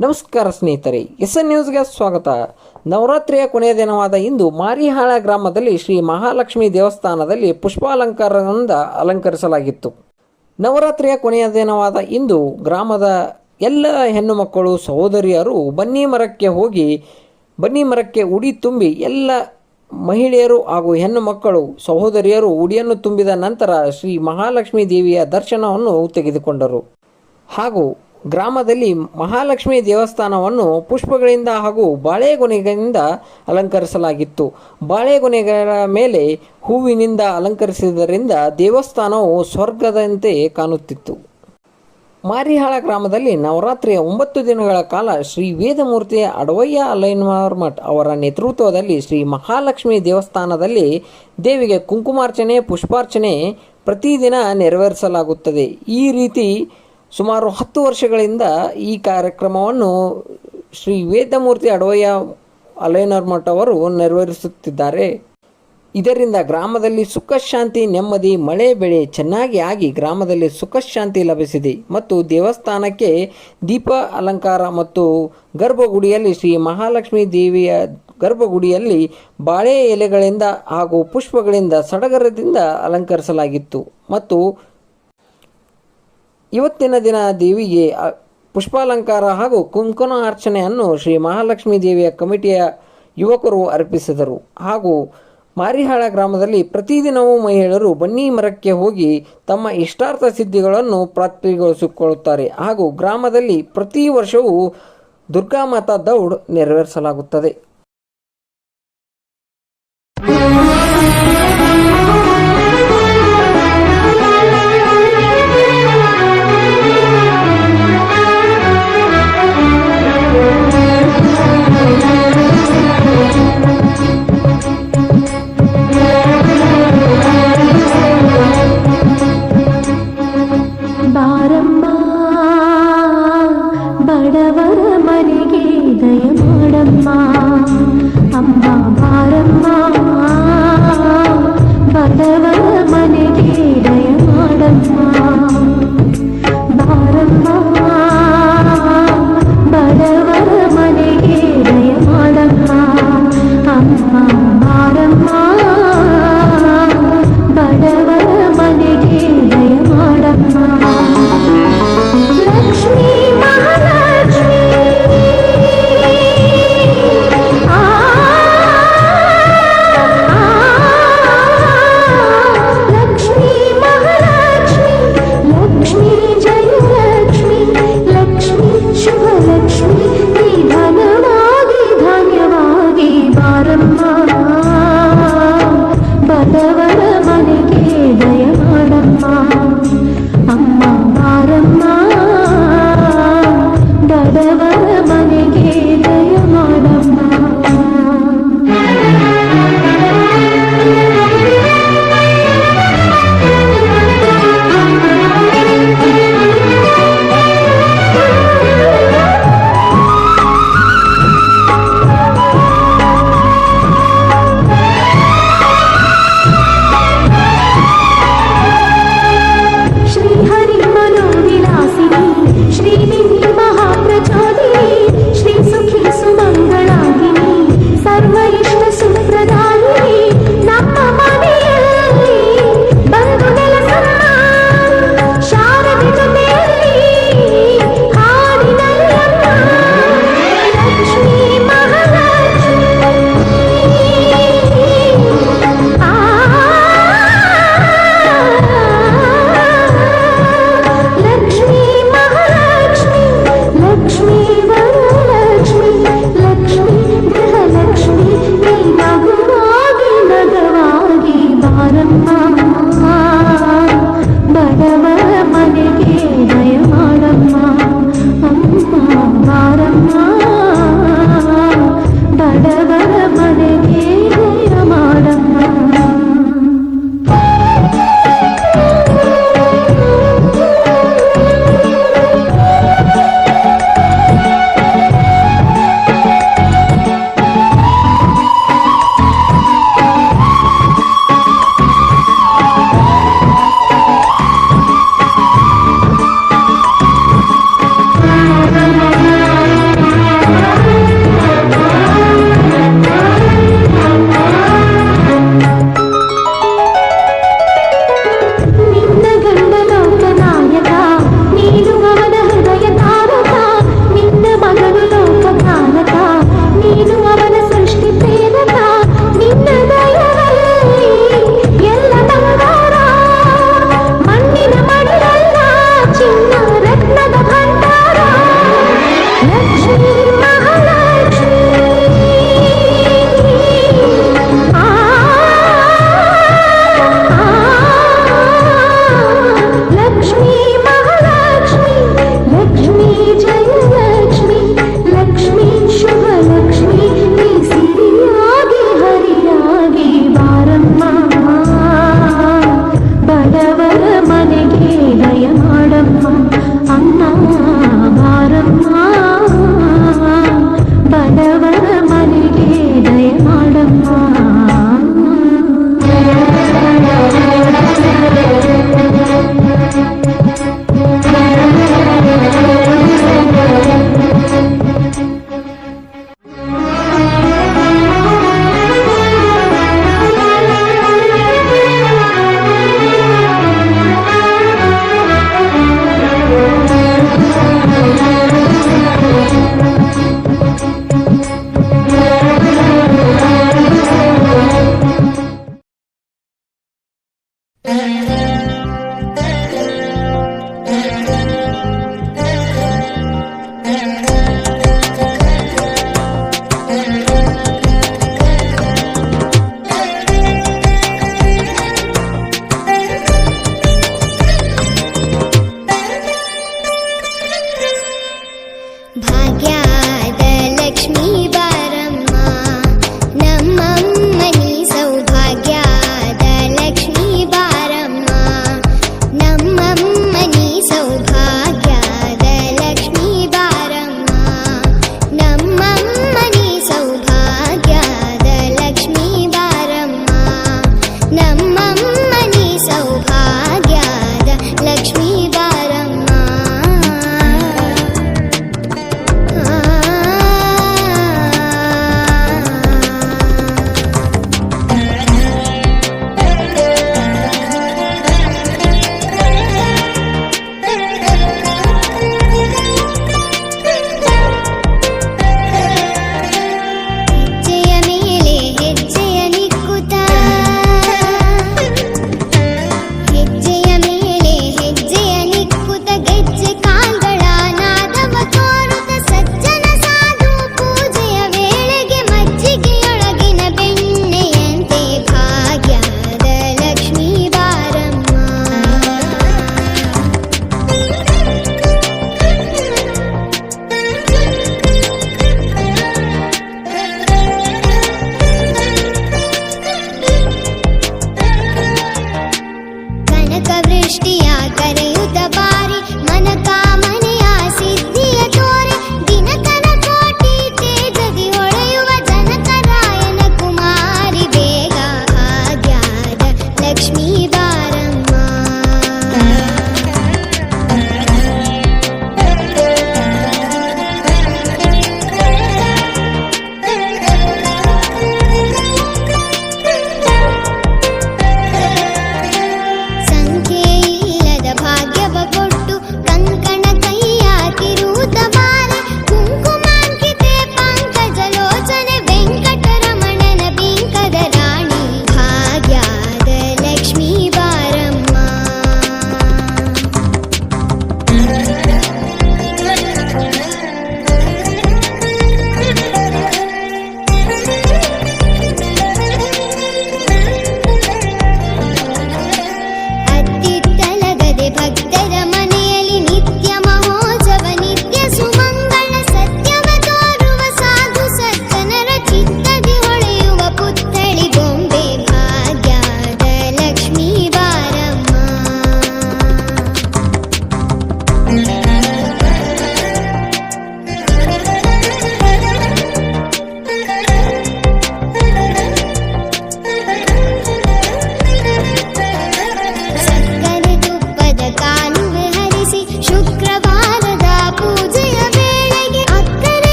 ನಮಸ್ಕಾರ ಸ್ನೇಹಿತರೆ, ಎಸ್ಎನ್ ನ್ಯೂಸ್ಗೆ ಸ್ವಾಗತ. ನವರಾತ್ರಿಯ ಕೊನೆಯ ದಿನವಾದ ಇಂದು ಮಾರಿಹಾಳ ಗ್ರಾಮದಲ್ಲಿ ಶ್ರೀ ಮಹಾಲಕ್ಷ್ಮಿ ದೇವಸ್ಥಾನದಲ್ಲಿ ಪುಷ್ಪಾಲಂಕಾರದಿಂದ ಅಲಂಕರಿಸಲಾಗಿತ್ತು. ನವರಾತ್ರಿಯ ಕೊನೆಯ ದಿನವಾದ ಇಂದು ಗ್ರಾಮದ ಎಲ್ಲ ಹೆಣ್ಣು ಮಕ್ಕಳು ಸಹೋದರಿಯರು ಬನ್ನಿ ಮರಕ್ಕೆ ಉಡಿ ತುಂಬಿ ಎಲ್ಲ ಮಹಿಳೆಯರು ಹಾಗೂ ಹೆಣ್ಣು ಮಕ್ಕಳು ಸಹೋದರಿಯರು ಉಡಿಯನ್ನು ತುಂಬಿದ ನಂತರ ಶ್ರೀ ಮಹಾಲಕ್ಷ್ಮಿ ದೇವಿಯ ದರ್ಶನವನ್ನು ತೆಗೆದುಕೊಂಡರು. ಹಾಗೂ ಗ್ರಾಮದಲ್ಲಿ ಮಹಾಲಕ್ಷ್ಮಿ ದೇವಸ್ಥಾನವನ್ನು ಪುಷ್ಪಗಳಿಂದ ಹಾಗೂ ಬಾಳೆಗೊನೆಗಳಿಂದ ಅಲಂಕರಿಸಲಾಗಿತ್ತು. ಬಾಳೆಗೊನೆಗಳ ಮೇಲೆ ಹೂವಿನಿಂದ ಅಲಂಕರಿಸಿದ್ದರಿಂದ ದೇವಸ್ಥಾನವು ಸ್ವರ್ಗದಂತೆ ಕಾಣುತ್ತಿತ್ತು. ಮಾರಿಹಾಳ ಗ್ರಾಮದಲ್ಲಿ ನವರಾತ್ರಿಯ 9 ದಿನಗಳ ಕಾಲ ಶ್ರೀ ವೇದಮೂರ್ತಿ ಅಡವಯ್ಯ ಅಲೈನ್ಮಾರ್ ಮಠ್ ಅವರ ನೇತೃತ್ವದಲ್ಲಿ ಶ್ರೀ ಮಹಾಲಕ್ಷ್ಮಿ ದೇವಸ್ಥಾನದಲ್ಲಿ ದೇವಿಗೆ ಕುಂಕುಮಾರ್ಚನೆ, ಪುಷ್ಪಾರ್ಚನೆ ಪ್ರತಿದಿನ ನೆರವೇರಿಸಲಾಗುತ್ತದೆ. ಈ ರೀತಿ ಸುಮಾರು 10 ವರ್ಷಗಳಿಂದ ಈ ಕಾರ್ಯಕ್ರಮವನ್ನು ಶ್ರೀ ವೇದಮೂರ್ತಿ ಅಡವಯ್ಯ ಅಲೈನ್ಮಾರ್ ಮಠ್ ಅವರು ನೆರವೇರಿಸುತ್ತಿದ್ದಾರೆ. ಇದರಿಂದ ಗ್ರಾಮದಲ್ಲಿ ಸುಖ ಶಾಂತಿ, ನೆಮ್ಮದಿ, ಮಳೆ ಬೆಳೆ ಚೆನ್ನಾಗಿ ಆಗಿ ಗ್ರಾಮದಲ್ಲಿ ಸುಖ ಶಾಂತಿ ಲಭಿಸಿದೆ. ಮತ್ತು ದೇವಸ್ಥಾನಕ್ಕೆ ದೀಪ ಅಲಂಕಾರ ಮತ್ತು ಗರ್ಭಗುಡಿಯಲ್ಲಿ ಶ್ರೀ ಮಹಾಲಕ್ಷ್ಮಿ ದೇವಿಯ ಗರ್ಭಗುಡಿಯಲ್ಲಿ ಬಾಳೆ ಎಲೆಗಳಿಂದ ಹಾಗೂ ಪುಷ್ಪಗಳಿಂದ ಸಡಗರದಿಂದ ಅಲಂಕರಿಸಲಾಗಿತ್ತು. ಮತ್ತು ಇವತ್ತಿನ ದಿನ ದೇವಿಗೆ ಪುಷ್ಪಾಲಂಕಾರ ಹಾಗೂ ಕುಂಕುಮಾರ್ಚನೆಯನ್ನು ಶ್ರೀ ಮಹಾಲಕ್ಷ್ಮಿ ದೇವಿಯ ಕಮಿಟಿಯ ಯುವಕರು ಅರ್ಪಿಸಿದರು. ಹಾಗೂ ಮಾರಿಹಾಳ ಗ್ರಾಮದಲ್ಲಿ ಪ್ರತಿದಿನವೂ ಮಹಿಳೆಯರು ಬನ್ನಿ ಮರಕ್ಕೆ ಹೋಗಿ ತಮ್ಮ ಇಷ್ಟಾರ್ಥ ಸಿದ್ಧಿಗಳನ್ನು ಪ್ರಾಪ್ತಿಗೊಳಿಸಿಕೊಳ್ಳುತ್ತಾರೆ. ಹಾಗೂ ಗ್ರಾಮದಲ್ಲಿ ಪ್ರತಿ ವರ್ಷವೂ ದುರ್ಗಾಮಾತಾ ದೌಡ್ ನೆರವೇರಿಸಲಾಗುತ್ತದೆ. ಬಾರಮ್ಮ ಬಡವರ ಮನೆಗೆ ದಯ ಮಾಡಮ್ಮ.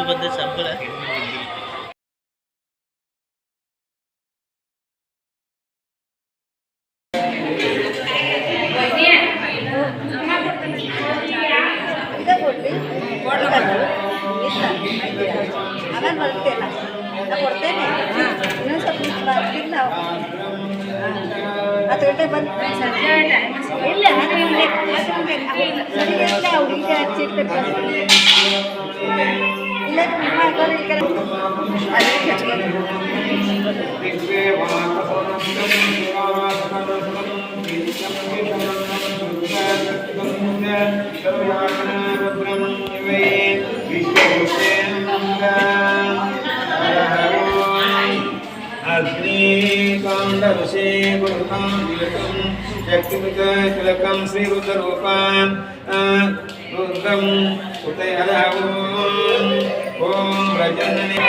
ಬಂದ ಸಂಬಳ ಕೊಡ್ತೇನೆ ಇನ್ನೊಂದು ಸ್ವಲ್ಪ ನಾವು 10 ಗಂಟೆ ಬಂದು ಇಲ್ಲ ಹುಡುಗಿ ಹಚ್ಚಿರ್ತಾರೆ ಇಲ್ಲ अग्निकाण्डवशे गुरुकां तिलकं शक्तिमिततिलकं श्रीरुद्ररूपां रुद्रं उतयः ॐ व्रजनने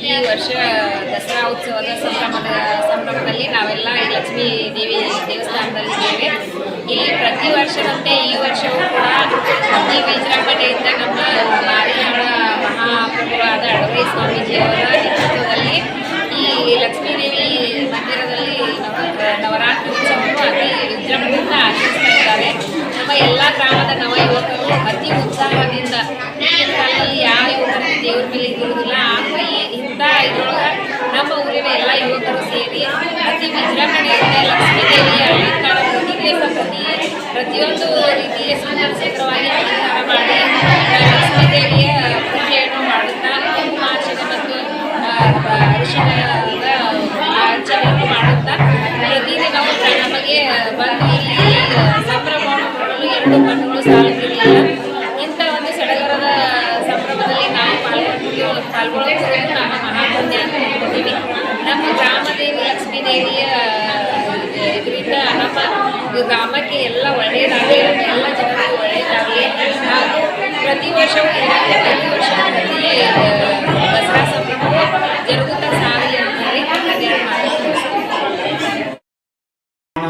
ಈ ವರ್ಷ ದಸರಾ ಉತ್ಸವದ ಸಂಭ್ರಮದಲ್ಲಿ ನಾವೆಲ್ಲ ಲಕ್ಷ್ಮೀ ದೇವಿ ದೇವಸ್ಥಾನದಲ್ಲಿದ್ದೇವೆ. ಇಲ್ಲಿ ಪ್ರತಿ ವರ್ಷದಂತೆ ಈ ವರ್ಷವೂ ಕೂಡ ಅತಿ ವಿಜೃಂಭಣೆಯಿಂದ ನಮ್ಮ ಮಾರಿಹಾಳ ಮಹಾಪ್ರಭುವಾದ ಅಡವೈ ಸ್ವಾಮೀಜಿಯವರ ನೇತೃತ್ವದಲ್ಲಿ ಈ ಲಕ್ಷ್ಮೀ ದೇವಿ ಮಂದಿರದಲ್ಲಿ ನವರಾತ್ರಿ ಉತ್ಸವವನ್ನು ಅತಿ ವಿಜೃಂಭಣೆಯಿಂದ ಆಚರಿಸ್ತಾ ಇದ್ದಾರೆ. ನಮ್ಮ ಎಲ್ಲ ಗ್ರಾಮದ ನವ ಯುವಕರು ಅತಿ ಉತ್ಸಾಹದಿಂದ ಈಗಿನ ಕಾಲದಲ್ಲಿ ಯಾವ ಯುವಕರಿಗೆ ದೇವ್ರ ಮೇಲೆ ಇರುವುದಿಲ್ಲ. ಆದರೆ ಇಂಥ ಇದ್ರೊಳಗೆ ನಮ್ಮ ಊರಿನ ಎಲ್ಲ ಯುವಕರು ಸೇರಿ ಅತಿ ವಿಜೃಂಭಣೆಯಿಂದ ಲಕ್ಷ್ಮೀ ದೇವಿಯ ಅಲಂಕಾರ ಪ್ರತಿಯೊಂದು ರೀತಿಯ ಸುಂದರವಾಗಿ ಅಲಂಕಾರ ಮಾಡಿ ಲಕ್ಷ್ಮೀ ದೇವಿಯ ಪೂಜೆಯನ್ನು ಮಾಡುತ್ತಾ ಕುಂಕುಮಾರ್ಚನೆ ಮತ್ತು ಅರಿಶಿಣದ ಅರ್ಚನೆಯನ್ನು ಮಾಡುತ್ತಾ ಪ್ರತಿದಿನವೂ ನಮಗೆ ಬಂದು ಇಲ್ಲಿ ಸಂಭ್ರಮವನ್ನು ನೋಡಲು ಎರಡು ಕಣ್ಣುಗಳು ಸಾಲುತ್ತಿರಲಿಲ್ಲ. ಇಂಥ ಒಂದು ಸಡಗರದ ಸಂಭ್ರಮದಲ್ಲಿ ನಾವು ಪಾಲ್ಗೊಳ್ಳುತ್ತಿರುವುದು ನಮ್ಮ ಮಹಾಪುಣ್ಯ ಅಂತ ಹೇಳ್ತೀವಿ. ನಮ್ಮ ಗ್ರಾಮದೇವಿ ಲಕ್ಷ್ಮೀ ದೇವಿಯ ಇದರಿಂದ ನಮ್ಮ ಗ್ರಾಮಕ್ಕೆ ಎಲ್ಲ ಒಳ್ಳೆಯದಾಗಲಿ, ಎಲ್ಲ ಜನರಿಗೆ ಒಳ್ಳೆಯದಾಗಲಿ. ಹಾಗೂ ಪ್ರತಿ ವರ್ಷವೂ ಪ್ರತಿ ವರ್ಷ ಪ್ರತಿ ದಸರಾ ಸಂಭ್ರಮವು ಜರುಗುತ್ತಾ ಸಾಗಲಿ ಅಂತ ಹೇಳಿ ನನ್ನೆರಡು ಮಾತು.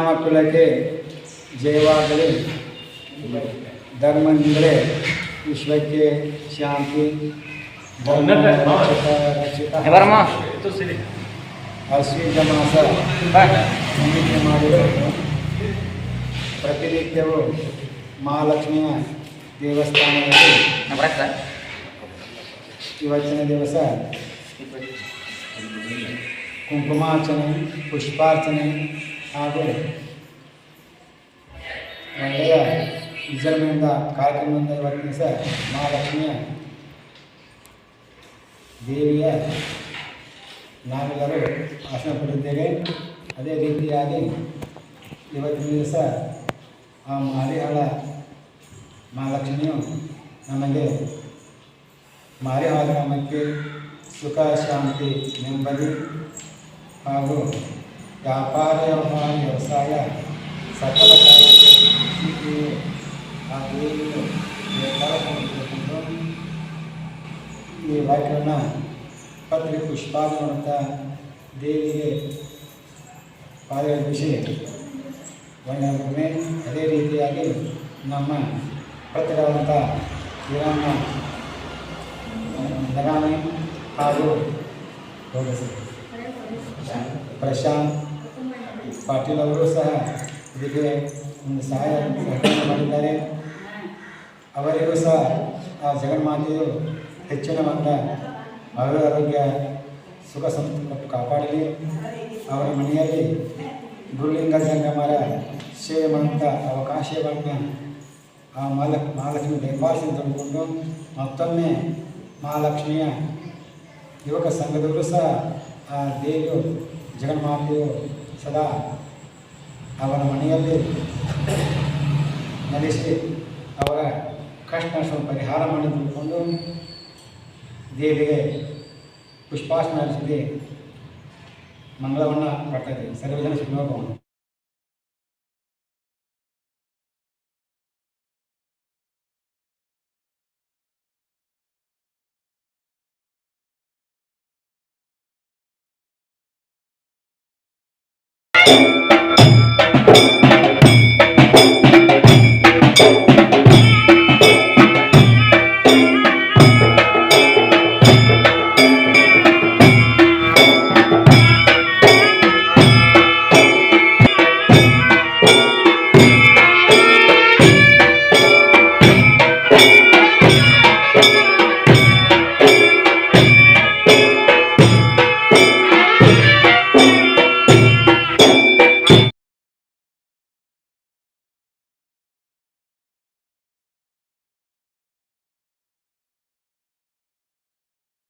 ಮಕ್ಕಳಿಗೆ ಜಯವಾಗಲಿ, ಧರ್ಮಂದ್ರೆ ವಿಶ್ವಕ್ಕೆ ಶಾಂತಿ, ಧರ್ಮ ರಕ್ಷಿತ ಅಶ್ವೀಜ ಮಾಸ ನಿಮಿತ್ತ ಮಾಡಿದರು. ಪ್ರತಿನಿತ್ಯವೂ ಮಹಾಲಕ್ಷ್ಮಿಯ ದೇವಸ್ಥಾನದಲ್ಲಿ ಇವತ್ತಿನ ದಿವಸ ಕುಂಕುಮಾರ್ಚನೆ, ಪುಷ್ಪಾರ್ಚನೆ ಹಾಗೂ ಒಳ್ಳೆಯ ವಿಜೃಂಭಣೆಯಿಂದ ಕಾರ್ಯಕ್ರಮದಿಂದ ಇವತ್ತಿನ ದಿವಸ ಮಹಾಲಕ್ಷ್ಮಿಯ ದೇವಿಯ ನಾವೆಲ್ಲರೂ ಆಸನ ಪಡೆದಿದ್ದೇವೆ. ಅದೇ ರೀತಿಯಾಗಿ ಇವತ್ತಿನ ದಿವಸ ಆ ಮಾರಿಹಾಳ ಮಹಾಲಕ್ಷ್ಮಿಯು ನಮಗೆ ಮಾರಿಹಾಳ ಗ್ರಾಮಕ್ಕೆ ಸುಖ, ಶಾಂತಿ, ನೆಮ್ಮದಿ ಹಾಗೂ ವ್ಯಾಪಾರ ವ್ಯವಸಾಯ ಸಕಲ ಕಾರ್ಯಕ್ಕೆ ಆ ದೇವಿಯು ಈ ವಾಕ್ಯವನ್ನು ಪತ್ರಿಕೆ ಪುಷ್ಪಾಲನವಂತ ದೇವಿಗೆ ಪಾದರ್ಶಿ ವಂದನೆ. ಅದೇ ರೀತಿಯಾಗಿ ನಮ್ಮ ಪತ್ರವಾದಂಥ ಹಿರಣ್ಣ ನಗಾಮಿ ಹಾಗೂ ಪ್ರಶಾಂತ್ ಪಾಟೀಲ್ ಅವರು ಸಹ ಇದಕ್ಕೆ ಒಂದು ಸಹಕಾರ ಮಾಡಿದ್ದಾರೆ. ಅವರಿಗೂ ಸಹ ಆ ಜಗನ್ಮಾತೆಯು ಹೆಚ್ಚಿನ ಮಟ್ಟ ಆರೋಗ್ಯ ಸುಖ ಸಂತೃಪ್ತಿ ಕೊಟ್ಟು ಕಾಪಾಡಲಿ. ಅವರ ಮನೆಯಲ್ಲಿ ಗುರುಲಿಂಗ ಜಂಗಮರ ಸೇವೆ ಮಾಡುವಂಥ ಅವಕಾಶವನ್ನು ಆ ಮಹಾಲಕ್ಷ್ಮಿ ದಯಪಾಲಿಸಿ ತಂದುಕೊಂಡು ಮತ್ತೊಮ್ಮೆ ಮಹಾಲಕ್ಷ್ಮಿಯ ಯುವಕ ಸಂಘದವರು ಸಹ ಆ ದೇವಿಯು ಜಗನ್ಮಾತೆಯು ಸದಾ ಅವರ ಮನೆಯಲ್ಲಿ ನೆಲೆಸಿ ಅವರ ಕಷ್ಟ ಪರಿಹಾರ ಮಾಡಿ ತಿಳ್ಕೊಂಡು ದೇವಿಗೆ ಪುಷ್ಪಾರ್ಚನೆ ನಡೆಸಿ ಮಂಗಳವನ್ನು ಮಾಡ್ತಾ ಇದ್ದೀವಿ. ಸರ್ವಜನ ಸುಖವಾಗಿ